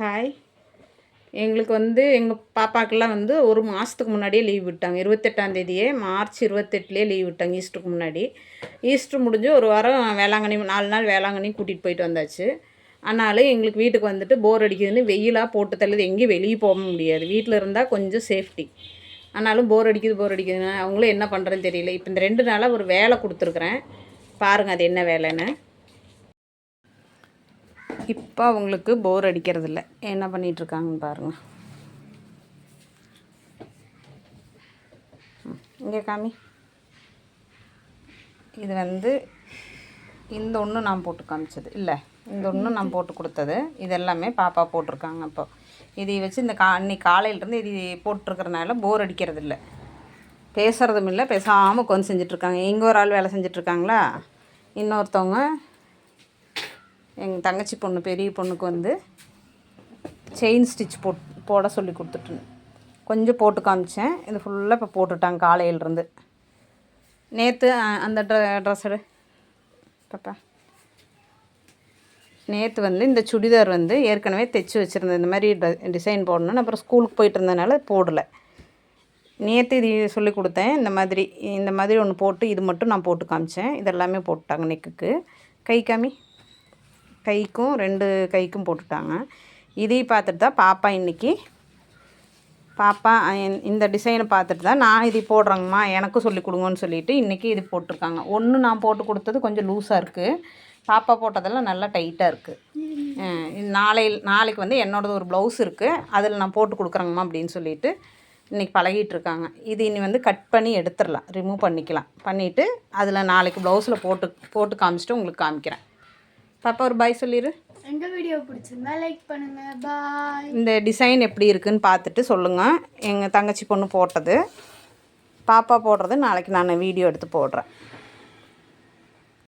Hi. எங்களுக்கு எங்கள் பாப்பாக்கெல்லாம் ஒரு மாதத்துக்கு முன்னாடியே லீவ் விட்டாங்க. 28ஆந்தேதியே மார்ச் 28லேயே லீவ் விட்டாங்க ஈஸ்டருக்கு முன்னாடி. ஈஸ்டர் முடிஞ்சு ஒரு வாரம் வேளாங்கண்ணி 4 நாள் வேளாங்கண்ணி கூட்டிகிட்டு போயிட்டு வந்தாச்சு. ஆனாலும் எங்களுக்கு வீட்டுக்கு போர் அடிக்குதுன்னு வெயிலாக போட்டு தள்ளுது. எங்கேயும் வெளியே போக முடியாது. வீட்டில் இருந்தால் கொஞ்சம் சேஃப்டி. ஆனாலும் போர் அடிக்குதுன்னு அவங்களும் என்ன பண்ணுறதுன்னு தெரியல. இப்போ இந்த 2 நாளாக ஒரு வேலை கொடுத்துருக்குறேன். பாருங்கள் அது என்ன வேலைன்னு. இப்போ அவங்களுக்கு போர் அடிக்கிறதில்ல. என்ன பண்ணிகிட்ருக்காங்கன்னு பாருங்கள். இங்கே காமி. இது இந்த ஒன்று நான் போட்டு காமிச்சது இல்லை, இந்த ஒன்று நான் போட்டு கொடுத்தது. இது எல்லாமே பாப்பா போட்டிருக்காங்க. அப்போ இதை வச்சு அன்றைக்கி காலையிலேருந்து இது போட்டிருக்கிறனால போர் அடிக்கிறதில்ல. பேசுகிறதும் இல்லை, பேசாமல் உட்காந்து செஞ்சிட்ருக்காங்க. இங்கே ஒரு ஆள் வேலை செஞ்சிட்ருக்காங்களா. இன்னொருத்தவங்க எங்கள் தங்கச்சி பொண்ணு பெரிய பொண்ணுக்கு செயின் ஸ்டிச் போட சொல்லி கொடுத்துட்டு கொஞ்சம் போட்டு காமிச்சேன். இது ஃபுல்லாக இப்போ போட்டுட்டாங்க காலையிலேருந்து. நேற்று அந்த ட்ரெஸ்ஸு பாப்பா நேற்று இந்த சுடிதார் ஏற்கனவே தைச்சி வச்சுருந்தேன். இந்த மாதிரி டிசைன் போடணுன்னு. அப்புறம் ஸ்கூலுக்கு போயிட்டு இருந்ததுனால போடலை. நேற்று இது சொல்லி கொடுத்தேன். இந்த மாதிரி ஒன்று போட்டு இது மட்டும் நான் போட்டு காமிச்சேன். இதெல்லாமே போட்டுட்டாங்க. நெக்குக்கு கை காமி. கைக்கும் 2 கைக்கும் போட்டுட்டாங்க. இதையும் பார்த்துட்டு தான் பாப்பா இந்த டிசைனை பார்த்துட்டு தான் நான் இது போடுறேங்கம்மா எனக்கும் சொல்லி கொடுங்கன்னு சொல்லிவிட்டு இன்றைக்கி இது போட்டிருக்காங்க. ஒன்று நான் போட்டு கொடுத்தது கொஞ்சம் லூஸாக இருக்குது. பாப்பா போட்டதெல்லாம் நல்லா டைட்டாக இருக்குது. நாளைக்கு என்னோடது ஒரு ப்ளவுஸ் இருக்குது, அதில் நான் போட்டு கொடுக்குறேங்கம்மா அப்படின்னு சொல்லிவிட்டு இன்றைக்கி பழகிட்டுருக்காங்க. இது இனி கட் பண்ணி எடுத்துடலாம், ரிமூவ் பண்ணிவிட்டு அதில் நாளைக்கு ப்ளவுஸில் போட்டு காமிச்சிட்டு உங்களுக்கு காமிக்கிறேன். பாப்பா ஒரு பாய் சொல்லிடு. எங்கள் வீடியோ பிடிச்சிருந்தா லைக் பண்ணுங்கள். பாய். இந்த டிசைன் எப்படி இருக்குதுன்னு பார்த்துட்டு சொல்லுங்கள். எங்கள் தங்கச்சி பொண்ணு போட்டது, பாப்பா போடுறது நாளைக்கு நான் வீடியோ எடுத்து போடுறேன்.